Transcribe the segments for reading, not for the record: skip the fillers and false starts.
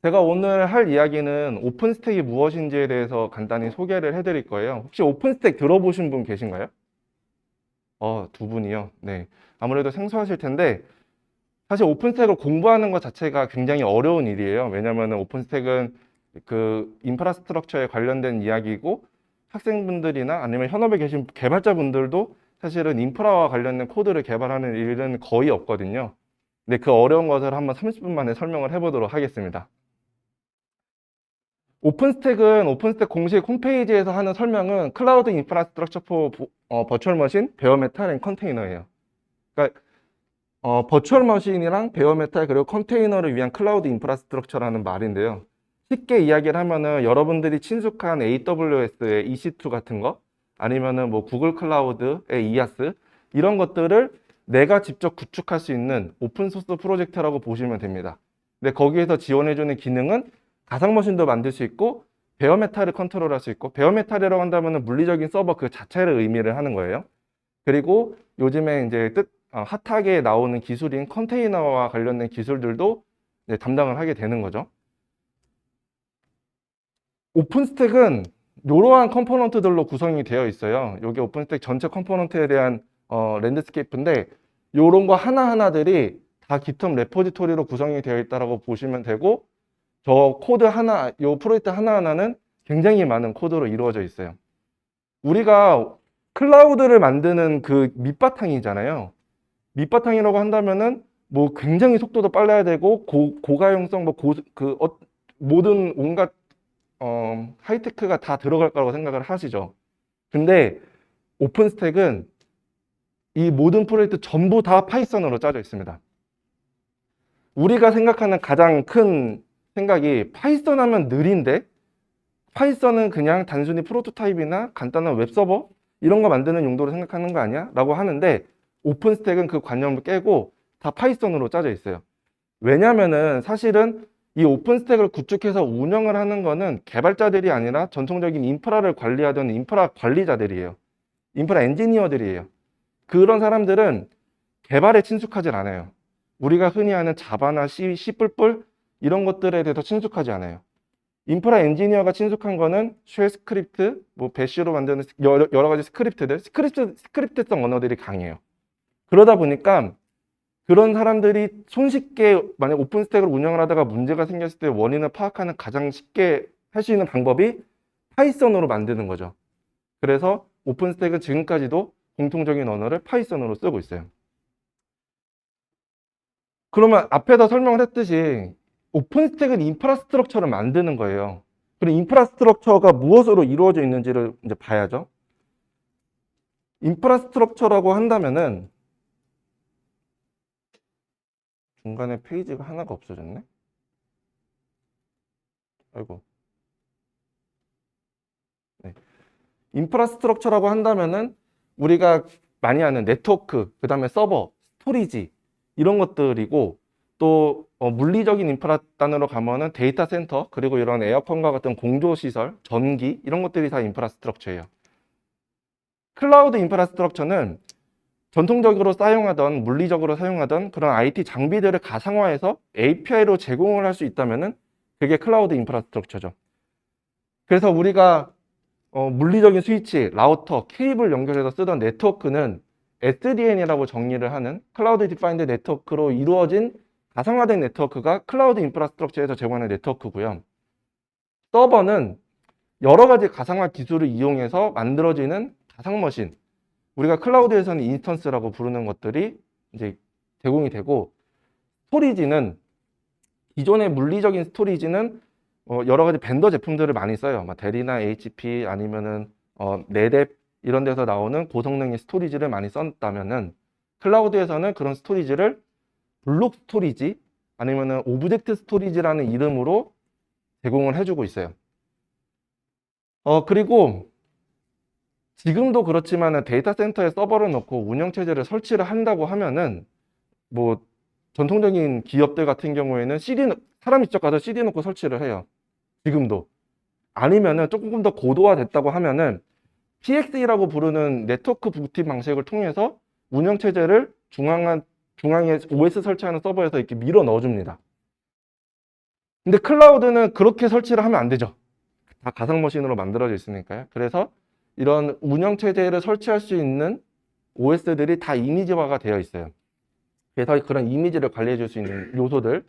제가 오늘 할 이야기는 오픈스택이 무엇인지에 대해서 간단히 소개를 해드릴 거예요. 혹시 오픈스택 들어보신 분 계신가요? 두 분이요. 네. 아무래도 생소하실 텐데, 사실 오픈스택을 공부하는 것 자체가 굉장히 어려운 일이에요. 왜냐하면 오픈스택은 그 인프라스트럭처에 관련된 이야기고, 학생분들이나 아니면 현업에 계신 개발자분들도 사실은 인프라와 관련된 코드를 개발하는 일은 거의 없거든요. 근데 그 어려운 것을 한번 30분 만에 설명을 해보도록 하겠습니다. 오픈스택은 오픈스택 공식 홈페이지에서 하는 설명은 클라우드 인프라스트럭처 포 버추얼 머신, 베어 메탈 앤 컨테이너예요. 그러니까 버추얼 머신이랑 베어 메탈 그리고 컨테이너를 위한 클라우드 인프라스트럭처라는 말인데요. 쉽게 이야기를 하면은 여러분들이 친숙한 AWS의 EC2 같은 거 아니면은 뭐 구글 클라우드의 이아스 이런 것들을 내가 직접 구축할 수 있는 오픈소스 프로젝트라고 보시면 됩니다. 근데 거기에서 지원해주는 기능은 가상머신도 만들 수 있고 베어메탈을 컨트롤할 수 있고 베어메탈이라고 한다면 물리적인 서버 그 자체를 의미를 하는 거예요. 그리고 요즘에 이제 핫하게 나오는 기술인 컨테이너와 관련된 기술들도 담당을 하게 되는 거죠. 오픈스택은 이러한 컴포넌트들로 구성이 되어 있어요. 이게 오픈스택 전체 컴포넌트에 대한 랜드스케이프인데 이런 거 하나하나들이 다 GitHub 레포지토리로 구성이 되어 있다고 보시면 되고 저 코드 하나, 요 프로젝트 하나하나는 굉장히 많은 코드로 이루어져 있어요. 우리가 클라우드를 만드는 그 밑바탕이잖아요. 밑바탕이라고 한다면은 뭐 굉장히 속도도 빨라야 되고 고가용성 모든 온갖 하이테크가 다 들어갈 거라고 생각을 하시죠. 근데 오픈스택은 이 모든 프로젝트 전부 다 파이썬으로 짜져 있습니다. 우리가 생각하는 가장 큰 생각이 파이썬 하면 느린데 파이썬은 그냥 단순히 프로토타입이나 간단한 웹서버 이런 거 만드는 용도로 생각하는 거 아니야? 라고 하는데 오픈스택은 그 관념을 깨고 다 파이썬으로 짜져 있어요. 왜냐면은 사실은 이 오픈스택을 구축해서 운영을 하는 거는 개발자들이 아니라 전통적인 인프라를 관리하던 인프라 관리자들이에요. 인프라 엔지니어들이에요. 그런 사람들은 개발에 친숙하진 않아요. 우리가 흔히 아는 자바나 C, C++ 이런 것들에 대해서 친숙하지 않아요. 인프라 엔지니어가 친숙한 거는 쉘 스크립트, 뭐 배시로 만드는 여러 가지 스크립트들, 스크립트성 언어들이 강해요. 그러다 보니까 그런 사람들이 손쉽게 만약 오픈스택을 운영을 하다가 문제가 생겼을 때 원인을 파악하는 가장 쉽게 할 수 있는 방법이 파이썬으로 만드는 거죠. 그래서 오픈스택은 지금까지도 공통적인 언어를 파이썬으로 쓰고 있어요. 그러면 앞에다 설명을 했듯이 오픈스택은 인프라스트럭처를 만드는 거예요. 그리고 인프라스트럭처가 무엇으로 이루어져 있는지를 이제 봐야죠. 인프라스트럭처라고 한다면은 중간에 페이지가 하나가 없어졌네. 아이고. 네. 인프라스트럭처라고 한다면은 우리가 많이 아는 네트워크, 그 다음에 서버, 스토리지 이런 것들이고 또 물리적인 인프라 단으로 가면은 데이터 센터 그리고 이런 에어컨과 같은 공조 시설, 전기 이런 것들이 다 인프라스트럭처예요. 클라우드 인프라스트럭처는 전통적으로 사용하던 물리적으로 사용하던 그런 IT 장비들을 가상화해서 API로 제공을 할 수 있다면은 그게 클라우드 인프라스트럭처죠. 그래서 우리가 물리적인 스위치, 라우터, 케이블 연결해서 쓰던 네트워크는 SDN이라고 정의를 하는 클라우드 디파인드 네트워크로 이루어진 가상화된 네트워크가 클라우드 인프라스트럭처에서 제공하는 네트워크고요. 서버는 여러 가지 가상화 기술을 이용해서 만들어지는 가상머신, 우리가 클라우드에서는 인스턴스라고 부르는 것들이 이제 제공이 되고, 스토리지는 기존의 물리적인 스토리지는 여러 가지 벤더 제품들을 많이 써요. 델이나 HP 아니면은 네뎁 이런 데서 나오는 고성능의 스토리지를 많이 썼다면은 클라우드에서는 그런 스토리지를 블록 스토리지 아니면은 오브젝트 스토리지라는 이름으로 제공을 해주고 있어요. 그리고 지금도 그렇지만은 데이터 센터에 서버를 넣고 운영체제를 설치를 한다고 하면은 뭐 전통적인 기업들 같은 경우에는 사람이 직접 가서 CD 놓고 설치를 해요. 지금도. 아니면은 조금 더 고도화됐다고 하면은 PXE라고 부르는 네트워크 부팅 방식을 통해서 운영체제를 중앙에 OS 설치하는 서버에서 이렇게 밀어 넣어줍니다. 근데 클라우드는 그렇게 설치를 하면 안 되죠. 다 가상 머신으로 만들어져 있으니까요. 그래서 이런 운영 체제를 설치할 수 있는 OS들이 다 이미지화가 되어 있어요. 그래서 그런 이미지를 관리해 줄 수 있는 요소들,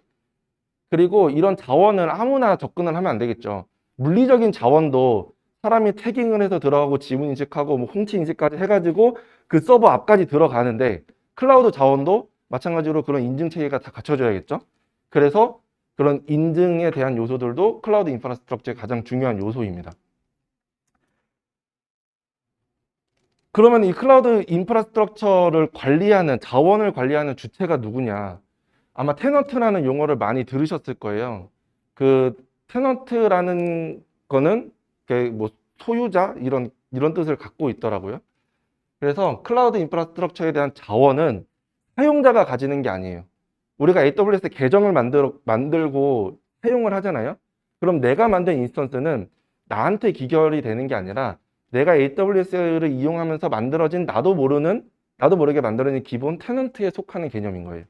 그리고 이런 자원을 아무나 접근을 하면 안 되겠죠. 물리적인 자원도 사람이 태깅을 해서 들어가고 지문 인식하고 뭐 홍치 인식까지 해가지고 그 서버 앞까지 들어가는데, 클라우드 자원도 마찬가지로 그런 인증 체계가 다 갖춰져야겠죠. 그래서 그런 인증에 대한 요소들도 클라우드 인프라스트럭처의 가장 중요한 요소입니다. 그러면 이 클라우드 인프라스트럭처를 관리하는, 자원을 관리하는 주체가 누구냐? 아마 테넌트라는 용어를 많이 들으셨을 거예요. 그 테넌트라는 거는 뭐 소유자 이런 뜻을 갖고 있더라고요. 그래서 클라우드 인프라스트럭처에 대한 자원은 사용자가 가지는 게 아니에요. 우리가 AWS 계정을 만들고 사용을 하잖아요. 그럼 내가 만든 인스턴스는 나한테 기결이 되는 게 아니라 내가 AWS를 이용하면서 만들어진 나도 모르게 만들어진 기본 테넌트에 속하는 개념인 거예요.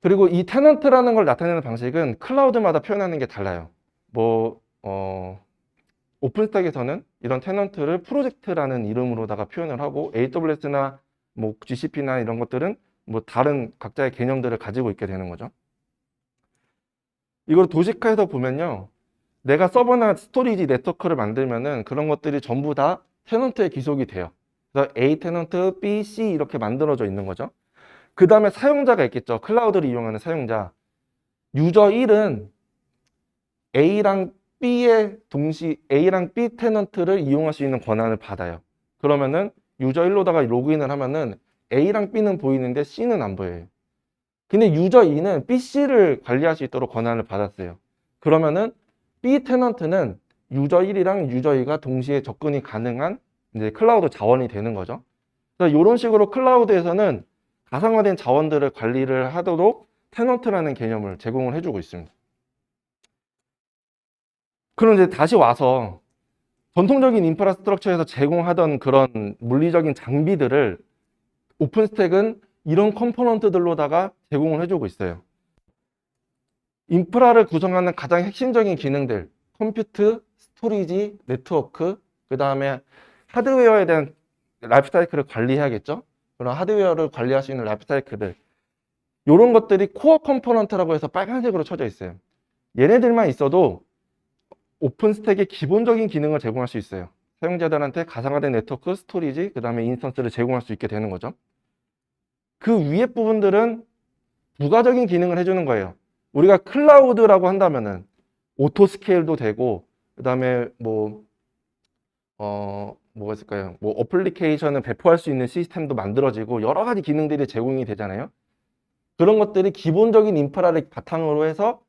그리고 이 테넌트라는 걸 나타내는 방식은 클라우드마다 표현하는 게 달라요. 뭐, 오픈스택에서는 이런 테넌트를 프로젝트라는 이름으로다가 표현을 하고, AWS나 뭐 GCP나 이런 것들은 뭐 다른 각자의 개념들을 가지고 있게 되는 거죠. 이걸 도식화해서 보면요, 내가 서버나 스토리지 네트워크를 만들면은 그런 것들이 전부 다 테넌트에 기속이 돼요. 그래서 A 테넌트, B, C 이렇게 만들어져 있는 거죠. 그 다음에 사용자가 있겠죠. 클라우드를 이용하는 사용자. 유저 1은 A랑 A랑 B 테넌트를 이용할 수 있는 권한을 받아요. 그러면은 유저 1로다가 로그인을 하면은 A랑 B는 보이는데 C는 안 보여요. 근데 유저 2는 B, C를 관리할 수 있도록 권한을 받았어요. 그러면은 B 테넌트는 유저 1이랑 유저 2가 동시에 접근이 가능한 이제 클라우드 자원이 되는 거죠. 그래서 이런 식으로 클라우드에서는 가상화된 자원들을 관리를 하도록 테넌트라는 개념을 제공을 해주고 있습니다. 그런데 다시 와서 전통적인 인프라스트럭처에서 제공하던 그런 물리적인 장비들을 오픈스택은 이런 컴포넌트들로다가 제공을 해주고 있어요. 인프라를 구성하는 가장 핵심적인 기능들, 컴퓨트, 스토리지, 네트워크, 그 다음에 하드웨어에 대한 라이프사이클을 관리해야겠죠. 그런 하드웨어를 관리할 수 있는 라이프사이클들, 이런 것들이 코어 컴포넌트라고 해서 빨간색으로 쳐져 있어요. 얘네들만 있어도 오픈스택의 기본적인 기능을 제공할 수 있어요. 사용자들한테 가상화된 네트워크, 스토리지, 그 다음에 인스턴스를 제공할 수 있게 되는 거죠. 그 위에 부분들은 부가적인 기능을 해주는 거예요. 우리가 클라우드라고 한다면은 오토 스케일도 되고, 그 다음에 뭐가 있을까요? 뭐 어플리케이션을 배포할 수 있는 시스템도 만들어지고 여러 가지 기능들이 제공이 되잖아요. 그런 것들이 기본적인 인프라를 바탕으로 해서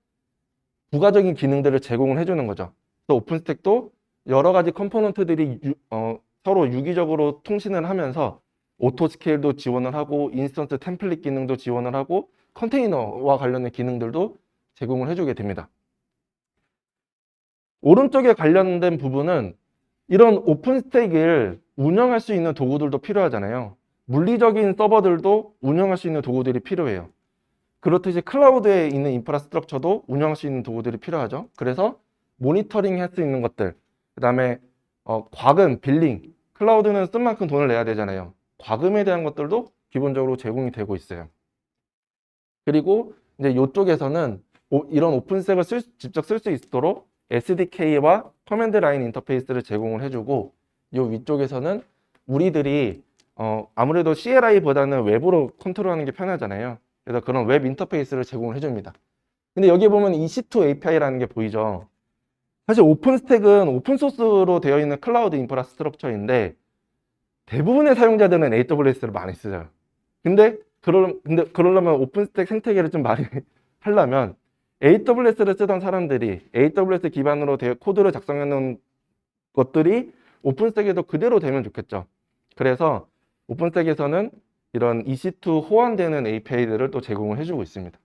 부가적인 기능들을 제공을 해주는 거죠. 또 오픈스택도 여러 가지 컴포넌트들이 서로 유기적으로 통신을 하면서 오토 스케일도 지원을 하고, 인스턴스 템플릿 기능도 지원을 하고, 컨테이너와 관련된 기능들도 제공을 해주게 됩니다. 오른쪽에 관련된 부분은 이런 오픈스택을 운영할 수 있는 도구들도 필요하잖아요. 물리적인 서버들도 운영할 수 있는 도구들이 필요해요. 그렇듯이 클라우드에 있는 인프라스트럭처도 운영할 수 있는 도구들이 필요하죠. 그래서 모니터링 할 수 있는 것들, 그 다음에 과금, 빌링, 클라우드는 쓴 만큼 돈을 내야 되잖아요. 과금에 대한 것들도 기본적으로 제공이 되고 있어요. 그리고 이제 이쪽에서는 이런 오픈스택을 직접 쓸 수 있도록 SDK와 커맨드 라인 인터페이스를 제공을 해주고, 이 위쪽에서는 우리들이 아무래도 CLI보다는 웹으로 컨트롤하는 게 편하잖아요. 그래서 그런 웹 인터페이스를 제공을 해줍니다. 근데 여기에 보면 EC2 API라는 게 보이죠. 사실 오픈스택은 오픈소스로 되어 있는 클라우드 인프라스트럭처인데 대부분의 사용자들은 AWS를 많이 쓰죠. 근데 그러려면 오픈스택 생태계를 좀 많이 하려면 AWS를 쓰던 사람들이 AWS 기반으로 코드를 작성해 놓은 것들이 오픈스택에도 그대로 되면 좋겠죠. 그래서 오픈스택에서는 이런 EC2 호환되는 API들을 또 제공을 해주고 있습니다.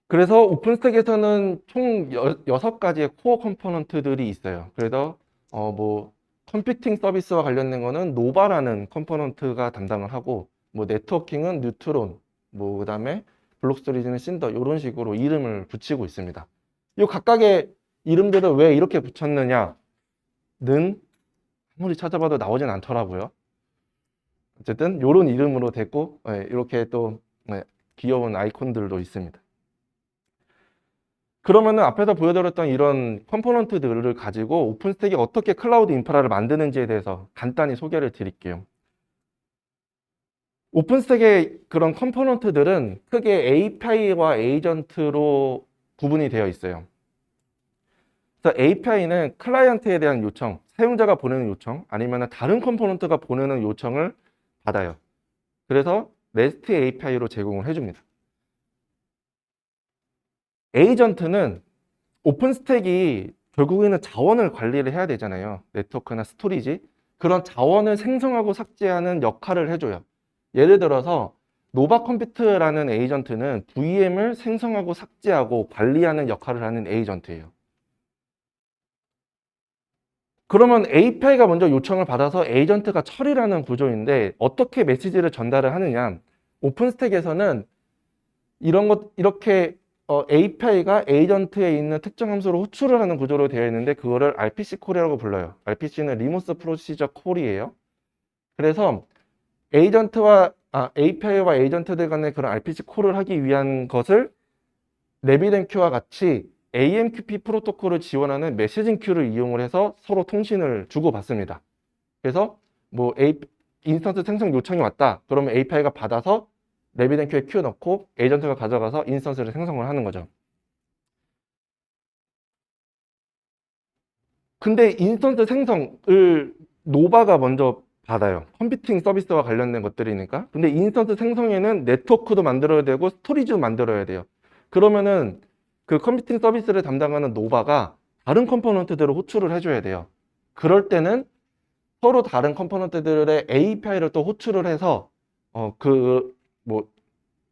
그래서 오픈스택에서는 총 6가지의 코어 컴포넌트들이 있어요. 그래서 뭐 컴퓨팅 서비스와 관련된 거는 노바라는 컴포넌트가 담당을 하고, 뭐 네트워킹은 뉴트론, 뭐 그다음에 블록 스토리지는 신더 이런 식으로 이름을 붙이고 있습니다. 이 각각의 이름들을 왜 이렇게 붙였느냐는 아무리 찾아봐도 나오진 않더라고요. 어쨌든 이런 이름으로 됐고 이렇게 또 귀여운 아이콘들도 있습니다. 그러면은 앞에서 보여드렸던 이런 컴포넌트들을 가지고 오픈스택이 어떻게 클라우드 인프라를 만드는지에 대해서 간단히 소개를 드릴게요. 오픈스택의 그런 컴포넌트들은 크게 API와 에이전트로 구분이 되어 있어요. 그래서 API는 클라이언트에 대한 요청, 사용자가 보내는 요청, 아니면 다른 컴포넌트가 보내는 요청을 받아요. 그래서 REST API로 제공을 해줍니다. 에이전트는 오픈스택이 결국에는 자원을 관리를 해야 되잖아요. 네트워크나 스토리지. 그런 자원을 생성하고 삭제하는 역할을 해줘요. 예를 들어서 노바 컴퓨트라는 에이전트는 VM을 생성하고 삭제하고 관리하는 역할을 하는 에이전트예요. 그러면 API가 먼저 요청을 받아서 에이전트가 처리를 하는 구조인데 어떻게 메시지를 전달을 하느냐. 오픈스택에서는 이렇게 API가 에이전트에 있는 특정 함수로 호출을 하는 구조로 되어 있는데 그거를 RPC 콜이라고 불러요. RPC는 리모스 프로시저 콜이에요. 그래서 API와 에이전트들 간의 그런 RPC 콜을 하기 위한 것을 RabbitMQ와 같이 AMQP 프로토콜을 지원하는 메시징 큐를 이용을 해서 서로 통신을 주고받습니다. 그래서 뭐 인스턴스 생성 요청이 왔다. 그러면 API가 받아서 RabbitMQ에 큐 넣고 에이전트가 가져가서 인스턴스를 생성을 하는 거죠. 근데 인스턴스 생성을 노바가 먼저 받아요. 컴퓨팅 서비스와 관련된 것들이니까. 근데 인스턴스 생성에는 네트워크도 만들어야 되고 스토리지도 만들어야 돼요. 그러면은 그 컴퓨팅 서비스를 담당하는 노바가 다른 컴포넌트들을 호출을 해줘야 돼요. 그럴 때는 서로 다른 컴포넌트들의 API를 또 호출을 해서 뭐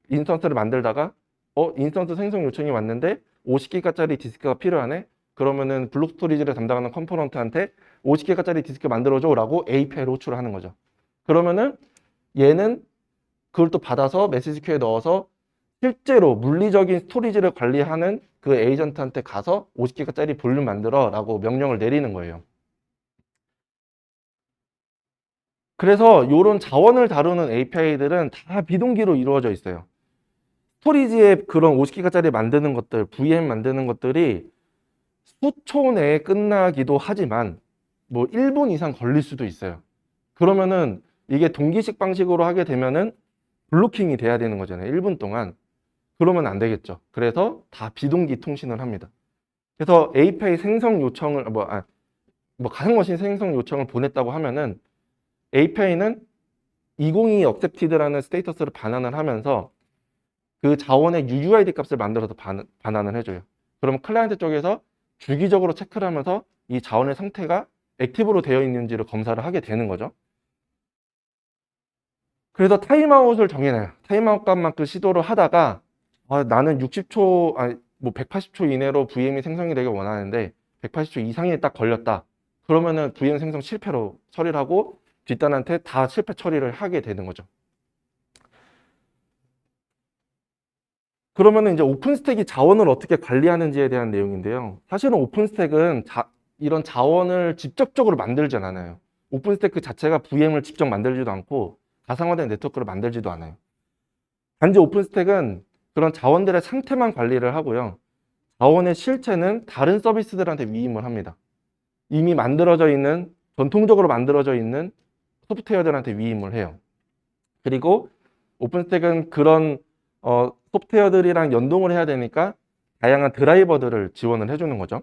인스턴스를 만들다가 인스턴스 생성 요청이 왔는데 50기가짜리 디스크가 필요하네. 그러면은 블록 스토리지를 담당하는 컴포넌트한테 50기가짜리 디스크 만들어줘 라고 API를 호출을 하는 거죠. 그러면은 얘는 그걸 또 받아서 메시지 큐에 넣어서 실제로 물리적인 스토리지를 관리하는 그 에이전트한테 가서 50기가짜리 볼륨 만들어 라고 명령을 내리는 거예요. 그래서 이런 자원을 다루는 API들은 다 비동기로 이루어져 있어요. 스토리지에 그런 50기가짜리 만드는 것들, VM 만드는 것들이 수초 내에 끝나기도 하지만 뭐 1분 이상 걸릴 수도 있어요. 그러면은 이게 동기식 방식으로 하게 되면은 블로킹이 돼야 되는 거잖아요. 1분 동안. 그러면 안 되겠죠. 그래서 다 비동기 통신을 합니다. 그래서 API 생성 요청을 가상머신 생성 요청을 보냈다고 하면은 API는 202 accepted라는 스테이터스를 반환을 하면서 그 자원의 UUID 값을 만들어서 반환을 해줘요. 그러면 클라이언트 쪽에서 주기적으로 체크를 하면서 이 자원의 상태가 액티브로 되어 있는지를 검사를 하게 되는 거죠. 그래서 타임아웃을 정해놔요. 타임아웃 값만큼 시도를 하다가 나는 60초, 뭐 180초 이내로 VM이 생성이 되길 원하는데 180초 이상이 딱 걸렸다. 그러면은 VM 생성 실패로 처리를 하고 뒷단한테 다 실패 처리를 하게 되는 거죠. 그러면은 이제 오픈스택이 자원을 어떻게 관리하는지에 대한 내용인데요. 사실은 오픈스택은 이런 자원을 직접적으로 만들진 않아요. 오픈스택 그 자체가 VM을 직접 만들지도 않고 가상화된 네트워크를 만들지도 않아요. 단지 오픈스택은 그런 자원들의 상태만 관리를 하고요. 자원의 실체는 다른 서비스들한테 위임을 합니다. 이미 만들어져 있는, 전통적으로 만들어져 있는 소프트웨어들한테 위임을 해요. 그리고 오픈스택은 그런 소프트웨어들이랑 연동을 해야 되니까 다양한 드라이버들을 지원을 해주는 거죠.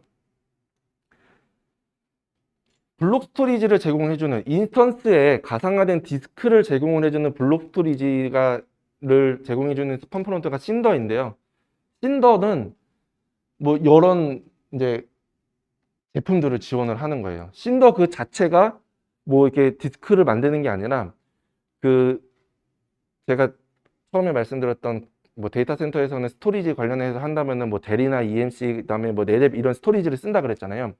블록 스토리지를 제공해주는 인스턴스에 가상화된 디스크를 제공을 해주는 블록 스토리지를 제공해주는 컴포넌트가 신더인데요. 신더는 뭐 이런 이제 제품들을 지원을 하는 거예요. 신더 그 자체가 뭐 이렇게 디스크를 만드는 게 아니라 그 제가 처음에 말씀드렸던 뭐 데이터 센터에서는 스토리지 관련해서 한다면은 뭐 델이나 EMC 그다음에 뭐 네랩 이런 스토리지를 쓴다 그랬잖아요.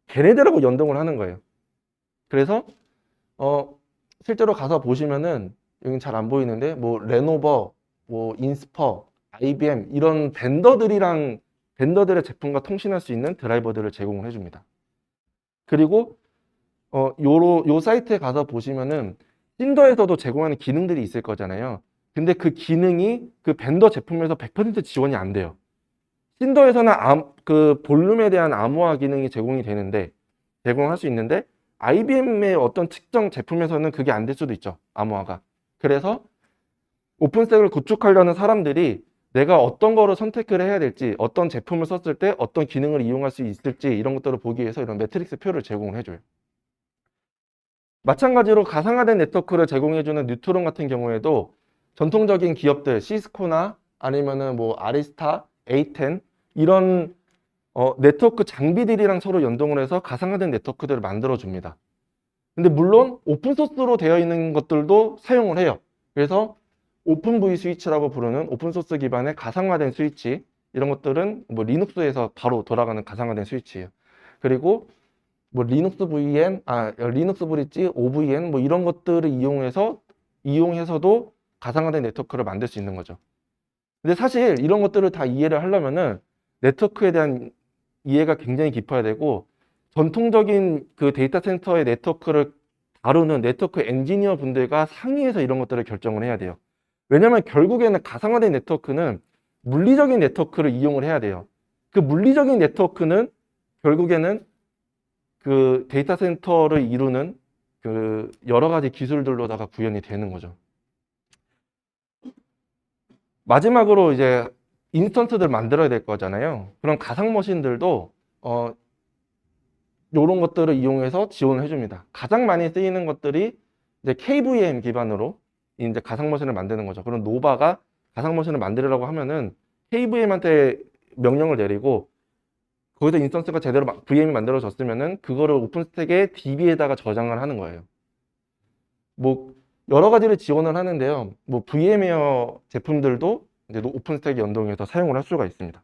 걔네들하고 연동을 하는 거예요. 그래서 실제로 가서 보시면은 여긴 잘 안 보이는데 뭐 레노버 뭐 인스퍼, IBM 이런 벤더들의 제품과 통신할 수 있는 드라이버들을 제공을 해줍니다. 그리고 요 사이트에 가서 보시면은 신더에서도 제공하는 기능들이 있을 거잖아요. 근데 그 기능이 그 벤더 제품에서 100% 지원이 안 돼요. 신더에서는 그 볼륨에 대한 암호화 기능이 제공할 수 있는데 IBM의 어떤 특정 제품에서는 그게 안 될 수도 있죠. 암호화가. 그래서 오픈스택을 구축하려는 사람들이 내가 어떤 거를 선택을 해야 될지, 어떤 제품을 썼을 때 어떤 기능을 이용할 수 있을지 이런 것들을 보기 위해서 이런 매트릭스 표를 제공을 해줘요. 마찬가지로 가상화된 네트워크를 제공해주는 뉴트론 같은 경우에도 전통적인 기업들, 시스코나 아니면은 뭐 아리스타, A10 이런 네트워크 장비들이랑 서로 연동을 해서 가상화된 네트워크들을 만들어줍니다. 근데 물론 오픈소스로 되어 있는 것들도 사용을 해요. 그래서 오픈 V 스위치라고 부르는 오픈소스 기반의 가상화된 스위치 이런 것들은 뭐 리눅스에서 바로 돌아가는 가상화된 스위치예요. 그리고 뭐 리눅스 브릿지, OVN 뭐 이런 것들을 이용해서도 가상화된 네트워크를 만들 수 있는 거죠. 근데 사실 이런 것들을 다 이해를 하려면은 네트워크에 대한 이해가 굉장히 깊어야 되고 전통적인 그 데이터 센터의 네트워크를 다루는 네트워크 엔지니어 분들과 상의해서 이런 것들을 결정을 해야 돼요. 왜냐하면 결국에는 가상화된 네트워크는 물리적인 네트워크를 이용을 해야 돼요. 그 물리적인 네트워크는 결국에는 그 데이터 센터를 이루는 그 여러 가지 기술들로다가 구현이 되는 거죠. 마지막으로 이제 인스턴트들 만들어야 될 거잖아요. 그럼 가상 머신들도 이런 것들을 이용해서 지원을 해줍니다. 가장 많이 쓰이는 것들이 이제 KVM 기반으로 이제 가상 머신을 만드는 거죠. 그럼 노바가 가상 머신을 만들으라고 하면은 KVM한테 명령을 내리고 거기서 인스턴스가 제대로 VM이 만들어졌으면은 그거를 오픈스택의 DB에다가 저장을 하는 거예요. 뭐 여러 가지를 지원을 하는데요. 뭐 VM웨어 제품들도 이제 오픈스택 연동해서 사용을 할 수가 있습니다.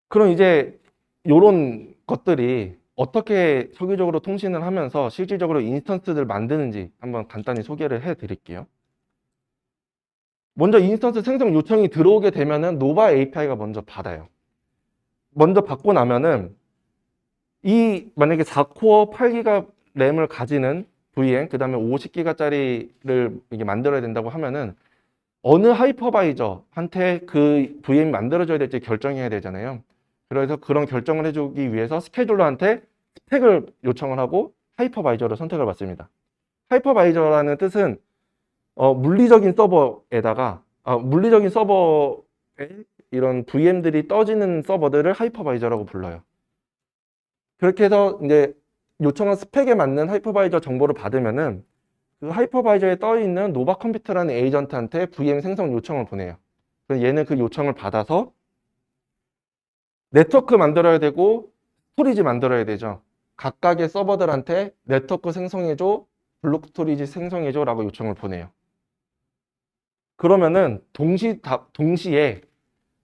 그럼 이제 이런 것들이 어떻게 설계적으로 통신을 하면서 실질적으로 인스턴스를 만드는지 한번 간단히 소개를 해 드릴게요. 먼저 인스턴스 생성 요청이 들어오게 되면은 노바 API가 먼저 받아요. 먼저 받고 나면은 만약에 4코어 8기가 램을 가지는 VM, 그 다음에 50기가짜리를 이게 만들어야 된다고 하면은 어느 하이퍼바이저한테 그 VM이 만들어져야 될지 결정해야 되잖아요. 그래서 그런 결정을 해주기 위해서 스케줄러한테 스펙을 요청을 하고 하이퍼바이저를 선택을 받습니다. 하이퍼바이저라는 뜻은 물리적인 서버에 이런 VM들이 떠지는 서버들을 하이퍼바이저라고 불러요. 그렇게 해서 이제 요청한 스펙에 맞는 하이퍼바이저 정보를 받으면은 그 하이퍼바이저에 떠 있는 노바 컴퓨터라는 에이전트한테 VM 생성 요청을 보내요. 그래서 얘는 그 요청을 받아서 네트워크 만들어야 되고 스토리지 만들어야 되죠. 각각의 서버들한테 네트워크 생성해줘, 블록 스토리지 생성해줘 라고 요청을 보내요. 그러면은 동시에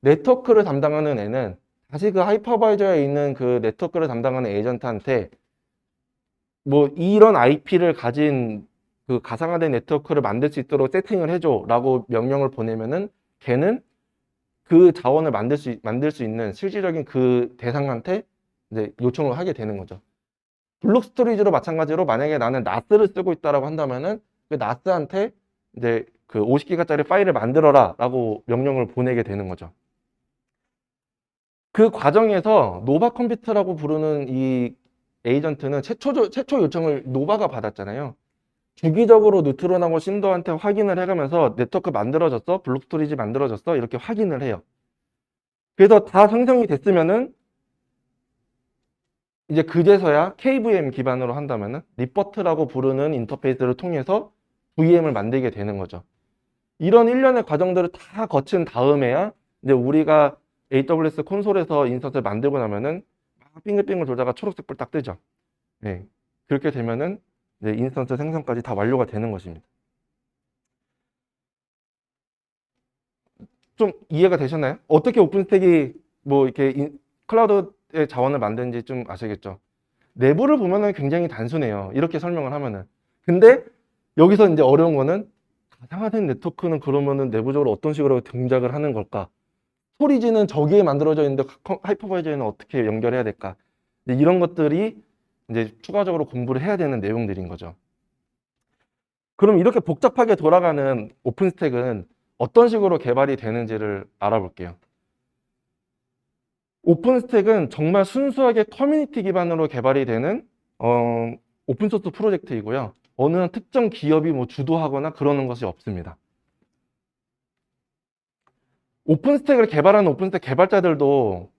네트워크를 담당하는 애는 다시 그 하이퍼바이저에 있는 그 네트워크를 담당하는 에이전트한테 뭐 이런 IP를 가진 그 가상화된 네트워크를 만들 수 있도록 세팅을 해줘 라고 명령을 보내면은 걔는 그 자원을 만들 수 있는 실질적인 그 대상한테 이제 요청을 하게 되는 거죠. 블록 스토리지로 마찬가지로 만약에 나는 NAS를 쓰고 있다라고 한다면은 그 NAS한테 이제 그 50기가짜리 파일을 만들어라 라고 명령을 보내게 되는 거죠. 그 과정에서 노바 컴퓨터라고 부르는 이 에이전트는 최초 요청을 노바가 받았잖아요. 주기적으로 뉴트론하고 신더한테 확인을 해가면서 네트워크 만들어졌어? 블록 스토리지 만들어졌어? 이렇게 확인을 해요. 그래서 다 생성이 됐으면은 이제 그제서야 KVM 기반으로 한다면은 리버트라고 부르는 인터페이스를 통해서 VM을 만들게 되는 거죠. 이런 일련의 과정들을 다 거친 다음에야 이제 우리가 AWS 콘솔에서 인스턴스를 만들고 나면은 막 빙글빙글 돌다가 초록색 불 딱 뜨죠. 네. 그렇게 되면은 이제 인스턴스 생성까지 다 완료가 되는 것입니다. 좀 이해가 되셨나요? 어떻게 오픈스택이 뭐 이렇게 클라우드의 자원을 만드는지 좀 아시겠죠? 내부를 보면은 굉장히 단순해요. 이렇게 설명을 하면은. 근데 여기서 이제 어려운 거는 가상화된 네트워크는 그러면은 내부적으로 어떤 식으로 동작을 하는 걸까? 스토리지는 저기에 만들어져 있는데 하이퍼바이저에는 어떻게 연결해야 될까? 이제 이런 것들이 이제 추가적으로 공부를 해야 되는 내용들인 거죠. 그럼 이렇게 복잡하게 돌아가는 오픈스택은 어떤 식으로 개발이 되는지를 알아볼게요. 오픈스택은 정말 순수하게 커뮤니티 기반으로 개발이 되는 오픈소스 프로젝트이고요. 어느 특정 기업이 뭐 주도하거나 그러는 것이 없습니다. 오픈스택을 개발하는 오픈스택 개발자들도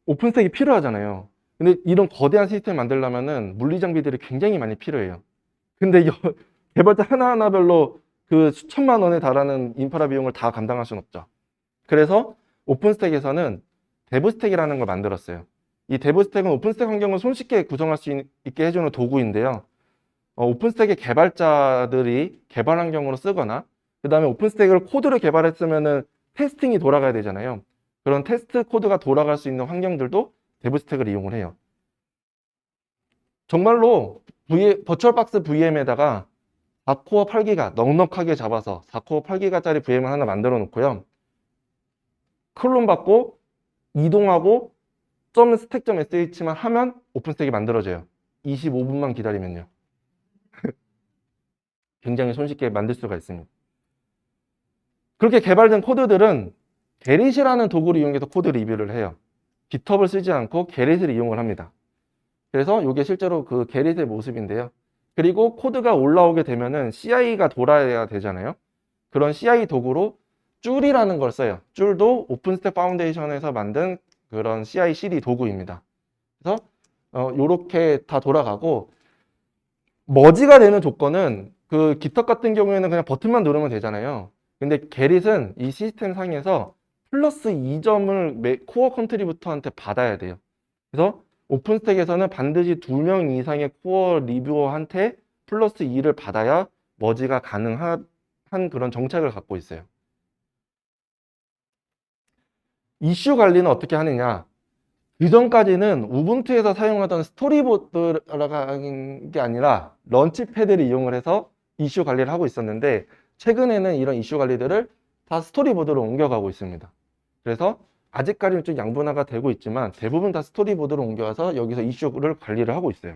오픈스택이 필요하잖아요. 근데 이런 거대한 시스템 만들려면은 물리 장비들이 굉장히 많이 필요해요. 근데 개발자 하나하나별로 그 수천만 원에 달하는 인프라 비용을 다 감당할 수는 없죠. 그래서 오픈스택에서는 데브스택이라는 걸 만들었어요. 이 데브스택은 오픈스택 환경을 손쉽게 구성할 수 있게 해주는 도구인데요. 오픈스택의 개발자들이 개발 환경으로 쓰거나 그 다음에 오픈스택을 코드를 개발했으면은 테스팅이 돌아가야 되잖아요. 그런 테스트 코드가 돌아갈 수 있는 환경들도 데브스택을 이용을 해요. 정말로 버추얼박스 VM에다가 4코어 8기가 넉넉하게 잡아서 4코어 8기가짜리 VM을 하나 만들어 놓고요. 클론 받고 이동하고 .stack.sh만 하면 오픈스택이 만들어져요. 25분만 기다리면요. 굉장히 손쉽게 만들 수가 있습니다. 그렇게 개발된 코드들은 게릿이라는 도구를 이용해서 코드 리뷰를 해요. 깃허브를 쓰지 않고 게릿을 이용을 합니다. 그래서 이게 실제로 그 게릿의 모습인데요. 그리고 코드가 올라오게 되면은 CI가 돌아야 되잖아요. 그런 CI 도구로 줄이라는 걸 써요. 줄도 오픈스택 파운데이션에서 만든 그런 CI/CD 도구입니다. 그래서 요렇게 다 돌아가고 머지가 되는 조건은 그 깃허브 같은 경우에는 그냥 버튼만 누르면 되잖아요. 근데 게릿은 이 시스템 상에서 플러스 2점을 코어 컨트리부터한테 받아야 돼요. 그래서 오픈스택에서는 반드시 2명 이상의 코어 리뷰어한테 플러스 2를 받아야 머지가 가능한 그런 정책을 갖고 있어요. 이슈 관리는 어떻게 하느냐? 이전까지는 우분투에서 사용하던 스토리보드라는 게 아니라 런치패드를 이용을 해서 이슈 관리를 하고 있었는데 최근에는 이런 이슈 관리들을 다 스토리보드로 옮겨가고 있습니다. 그래서 아직까지는 좀 양분화가 되고 있지만 대부분 다 스토리보드로 옮겨와서 여기서 이슈를 관리를 하고 있어요.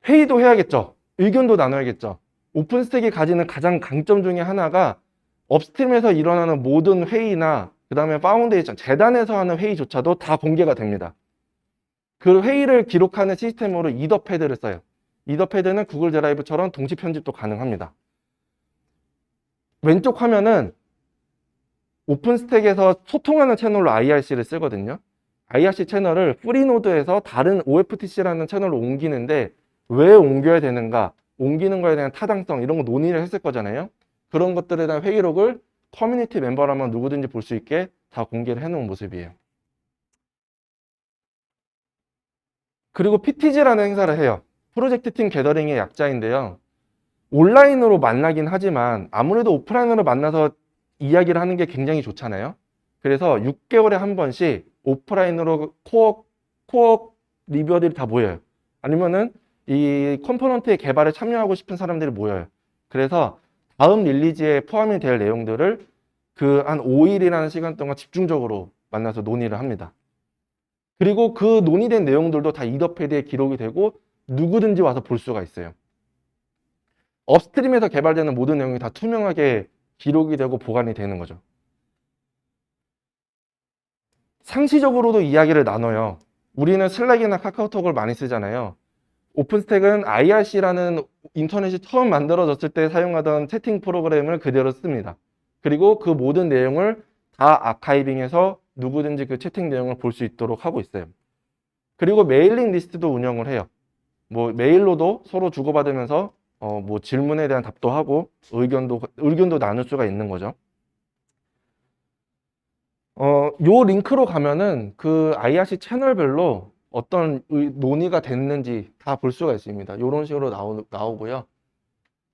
회의도 해야겠죠. 의견도 나눠야겠죠. 오픈스택이 가지는 가장 강점 중에 하나가 업스트림에서 일어나는 모든 회의나 그 다음에 파운데이션, 재단에서 하는 회의조차도 다 공개가 됩니다. 그 회의를 기록하는 시스템으로 이더패드를 써요. 이더패드는 구글 드라이브처럼 동시 편집도 가능합니다. 왼쪽 화면은 오픈스택에서 소통하는 채널로 IRC를 쓰거든요. IRC 채널을 프리노드에서 다른 OFTC라는 채널로 옮기는데 왜 옮겨야 되는가, 옮기는 거에 대한 타당성 이런 거 논의를 했을 거잖아요. 그런 것들에 대한 회의록을 커뮤니티 멤버라면 누구든지 볼 수 있게 다 공개를 해놓은 모습이에요. 그리고 PTG라는 행사를 해요. 프로젝트 팀 게더링의 약자인데요. 온라인으로 만나긴 하지만 아무래도 오프라인으로 만나서 이야기를 하는 게 굉장히 좋잖아요. 그래서 6개월에 한 번씩 오프라인으로 코어 리뷰어들이 다 모여요. 아니면은 이 컴포넌트의 개발에 참여하고 싶은 사람들이 모여요. 그래서 다음 릴리즈에 포함이 될 내용들을 그 한 5일이라는 시간 동안 집중적으로 만나서 논의를 합니다. 그리고 그 논의된 내용들도 다 이더패드에 기록이 되고 누구든지 와서 볼 수가 있어요. 업스트림에서 개발되는 모든 내용이 다 투명하게 기록이 되고 보관이 되는 거죠. 상시적으로도 이야기를 나눠요. 우리는 슬랙이나 카카오톡을 많이 쓰잖아요. 오픈스택은 IRC라는 인터넷이 처음 만들어졌을 때 사용하던 채팅 프로그램을 그대로 씁니다. 그리고 그 모든 내용을 다 아카이빙해서 누구든지 그 채팅 내용을 볼 수 있도록 하고 있어요. 그리고 메일링 리스트도 운영을 해요. 뭐 메일로도 서로 주고받으면서 뭐 질문에 대한 답도 하고 의견도 나눌 수가 있는 거죠. 요 링크로 가면은 그 IRC 채널별로 어떤 논의가 됐는지 다 볼 수가 있습니다. 이런 식으로 나오고요.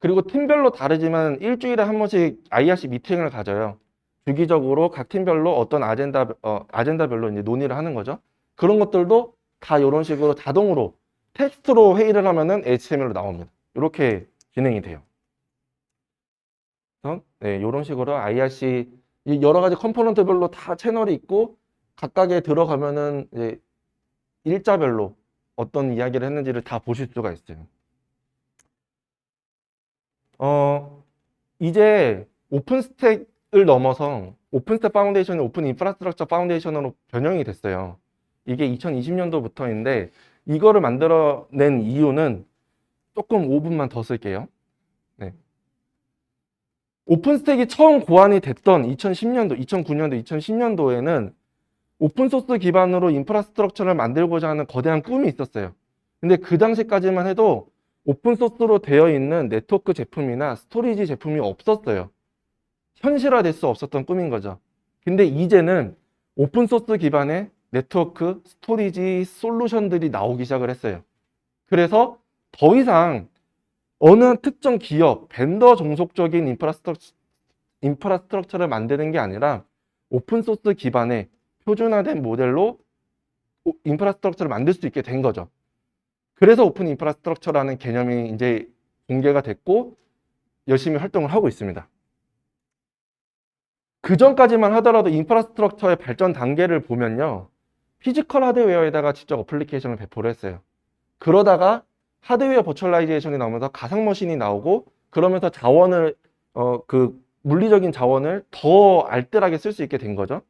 그리고 팀별로 다르지만 일주일에 한 번씩 IRC 미팅을 가져요. 주기적으로 각 팀별로 어떤 아젠다별로 이제 논의를 하는 거죠. 그런 것들도 다 이런 식으로 자동으로 텍스트로 회의를 하면은 HTML로 나옵니다. 이렇게 진행이 돼요. 그래서 네, 이런 식으로 IRC 이 여러 가지 컴포넌트별로 다 채널이 있고 각각에 들어가면은 이제 일자별로 어떤 이야기를 했는지를 다 보실 수가 있어요. 이제 오픈스택을 넘어서 오픈스택 파운데이션이 오픈 인프라스트럭처 파운데이션으로 변형이 됐어요. 이게 2020년도부터인데 이거를 만들어낸 이유는 조금 5분만 더 쓸게요. 네. 오픈스택이 처음 고안이 됐던 2010년도, 2009년도, 2010년도에는 오픈소스 기반으로 인프라스트럭처를 만들고자 하는 거대한 꿈이 있었어요. 근데 그 당시까지만 해도 오픈소스로 되어 있는 네트워크 제품이나 스토리지 제품이 없었어요. 현실화될 수 없었던 꿈인 거죠. 근데 이제는 오픈소스 기반의 네트워크, 스토리지 솔루션들이 나오기 시작을 했어요. 그래서 더 이상 어느 특정 기업, 벤더 종속적인 인프라스트럭처를 만드는 게 아니라 오픈소스 기반의 표준화된 모델로 인프라스트럭처를 만들 수 있게 된 거죠. 그래서 오픈 인프라스트럭처라는 개념이 이제 공개가 됐고 열심히 활동을 하고 있습니다. 그 전까지만 하더라도 인프라스트럭처의 발전 단계를 보면요. 피지컬 하드웨어에다가 직접 어플리케이션을 배포를 했어요. 그러다가 하드웨어 버추얼라이제이션이 나오면서 가상 머신이 나오고 그러면서 자원을 그 물리적인 자원을 더 알뜰하게 쓸 수 있게 된 거죠.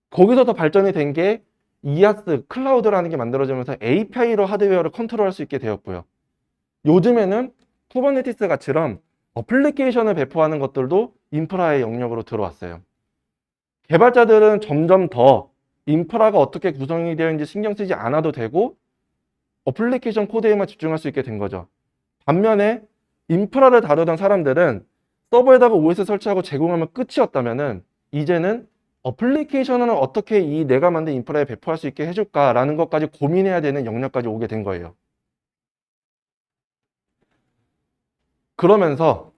거기서 더 발전이 된 게 이아스 클라우드라는 게 만들어지면서 API로 하드웨어를 컨트롤할 수 있게 되었고요. 요즘에는 쿠버네티스 같이럼 어플리케이션을 배포하는 것들도 인프라의 영역으로 들어왔어요. 개발자들은 점점 더 인프라가 어떻게 구성이 되어 있는지 신경 쓰지 않아도 되고 어플리케이션 코드에만 집중할 수 있게 된 거죠. 반면에 인프라를 다루던 사람들은 서버에다가 OS 설치하고 제공하면 끝이었다면은 이제는 어플리케이션을 어떻게 이 내가 만든 인프라에 배포할 수 있게 해줄까라는 것까지 고민해야 되는 영역까지 오게 된 거예요. 그러면서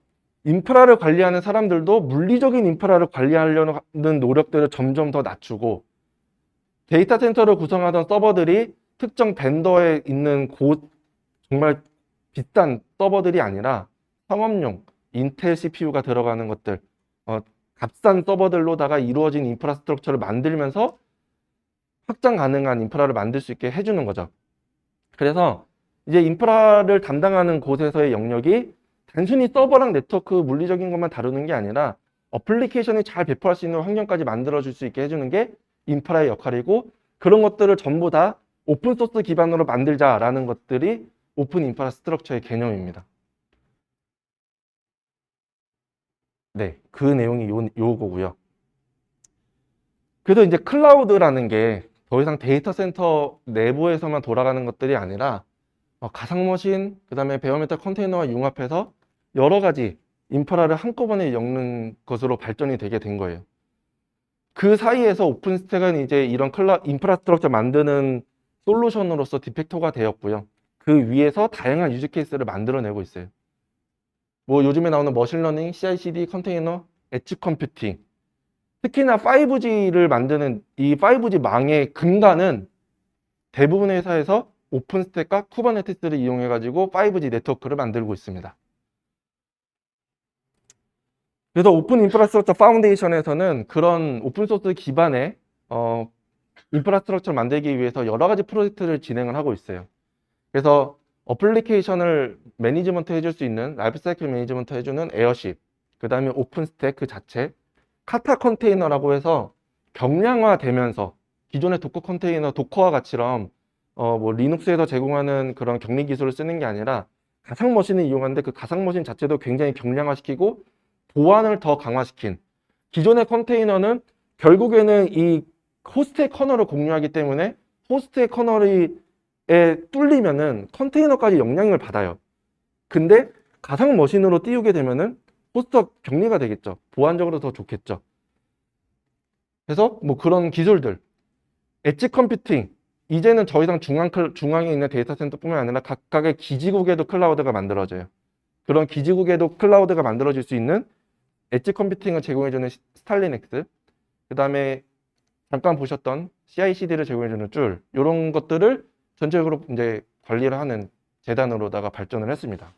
인프라를 관리하는 사람들도 물리적인 인프라를 관리하려는 노력들을 점점 더 낮추고 데이터 센터를 구성하던 서버들이 특정 벤더에 있는 정말 비싼 서버들이 아니라 상업용 인텔 CPU가 들어가는 것들 값싼 서버들로다가 이루어진 인프라스트럭처를 만들면서 확장 가능한 인프라를 만들 수 있게 해주는 거죠. 그래서 이제 인프라를 담당하는 곳에서의 영역이 단순히 서버랑 네트워크 물리적인 것만 다루는 게 아니라 어플리케이션이 잘 배포할 수 있는 환경까지 만들어줄 수 있게 해주는 게 인프라의 역할이고 그런 것들을 전부 다 오픈소스 기반으로 만들자라는 것들이 오픈 인프라스트럭처의 개념입니다. 네, 그 내용이 요거고요. 그래서 이제 클라우드라는 게 더 이상 데이터 센터 내부에서만 돌아가는 것들이 아니라 가상머신, 그 다음에 베어메탈 컨테이너와 융합해서 여러 가지 인프라를 한꺼번에 엮는 것으로 발전이 되게 된 거예요. 그 사이에서 오픈스택은 이제 이런 인프라스트럭처 만드는 솔루션으로서 디팩토가 되었고요. 그 위에서 다양한 유즈 케이스를 만들어내고 있어요. 뭐 요즘에 나오는 머신러닝, CI/CD, 컨테이너, 엣지 컴퓨팅, 특히나 5G를 만드는 이 5G 망의 근간은 대부분의 회사에서 오픈스택과 쿠버네티스를 이용해 가지고 5G 네트워크를 만들고 있습니다. 그래서 오픈 인프라스트럭처 파운데이션에서는 그런 오픈소스 기반의 인프라스트럭처를 만들기 위해서 여러 가지 프로젝트를 진행을 하고 있어요. 그래서 어플리케이션을 매니지먼트 해줄 수 있는 라이프 사이클 매니지먼트 해주는 에어쉽, 그 다음에 오픈스택 그 자체, 카타 컨테이너라고 해서 경량화 되면서 기존의 도커 컨테이너, 도커와 같이럼 뭐 리눅스에서 제공하는 그런 격리 기술을 쓰는 게 아니라 가상 머신을 이용하는데 그 가상 머신 자체도 굉장히 경량화시키고 보안을 더 강화시킨 기존의 컨테이너는 결국에는 이 호스트의 커널을 공유하기 때문에 호스트의 커널이 뚫리면은 컨테이너까지 영향을 받아요. 근데 가상 머신으로 띄우게 되면은 호스트가 격리가 되겠죠. 보안적으로 더 좋겠죠. 그래서 뭐 그런 기술들, 엣지 컴퓨팅, 이제는 더 이상 중앙에 있는 데이터 센터뿐만 아니라 각각의 기지국에도 클라우드가 만들어져요. 그런 기지국에도 클라우드가 만들어질 수 있는 엣지 컴퓨팅을 제공해주는 스탈리넥스, 그 다음에 잠깐 보셨던 CI/CD를 제공해주는 줄, 이런 것들을 전체적으로 이제 관리를 하는 재단으로다가 발전을 했습니다.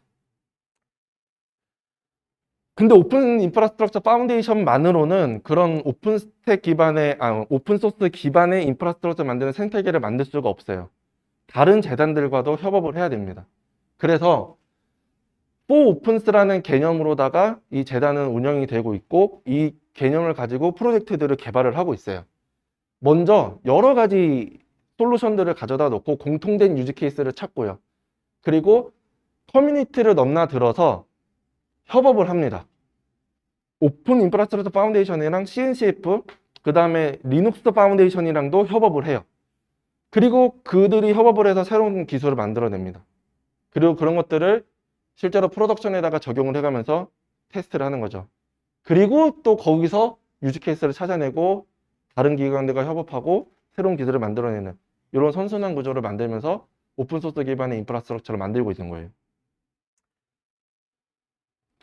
근데 오픈 인프라스트럭처 파운데이션만으로는 그런 오픈스택 기반의, 오픈소스 기반의 인프라스트럭처 만드는 생태계를 만들 수가 없어요. 다른 재단들과도 협업을 해야 됩니다. 그래서 for opens라는 개념으로다가 이 재단은 운영이 되고 있고, 이 개념을 가지고 프로젝트들을 개발을 하고 있어요. 먼저 여러 가지 솔루션들을 가져다 놓고 공통된 유즈 케이스를 찾고요. 그리고 커뮤니티를 넘나들어서 협업을 합니다. 오픈 인프라스트럭처 파운데이션이랑 CNCF, 그 다음에 리눅스 파운데이션이랑도 협업을 해요. 그리고 그들이 협업을 해서 새로운 기술을 만들어냅니다. 그리고 그런 것들을 실제로 프로덕션에다가 적용을 해가면서 테스트를 하는 거죠. 그리고 또 거기서 유즈 케이스를 찾아내고 다른 기관들과 협업하고 새로운 기술을 만들어내는 이런 선순환 구조를 만들면서 오픈소스 기반의 인프라스트럭처를 만들고 있는 거예요.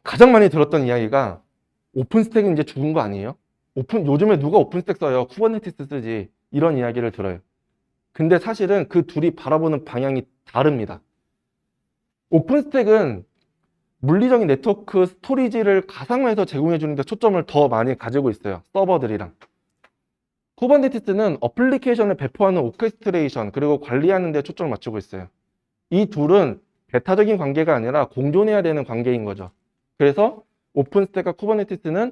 가장 많이 들었던 이야기가 오픈스택은 이제 죽은 거 아니에요? 요즘에 누가 오픈스택 써요? 쿠버네티스 쓰지. 이런 이야기를 들어요. 근데 사실은 그 둘이 바라보는 방향이 다릅니다. 오픈스택은 물리적인 네트워크 스토리지를 가상화해서 제공해 주는 데 초점을 더 많이 가지고 있어요. 서버들이랑. 쿠버네티스는 어플리케이션을 배포하는 오케스트레이션 그리고 관리하는 데 초점을 맞추고 있어요. 이 둘은 배타적인 관계가 아니라 공존해야 되는 관계인 거죠. 그래서 오픈스택과 쿠버네티스는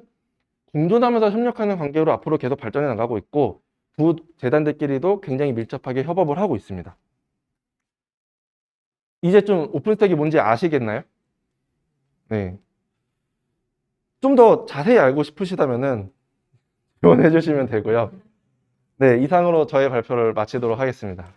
공존하면서 협력하는 관계로 앞으로 계속 발전해 나가고 있고, 두 재단들끼리도 굉장히 밀접하게 협업을 하고 있습니다. 이제 좀 오픈스택이 뭔지 아시겠나요? 네. 좀 더 자세히 알고 싶으시다면은 지원해 주시면 되고요. 네, 이상으로 저의 발표를 마치도록 하겠습니다.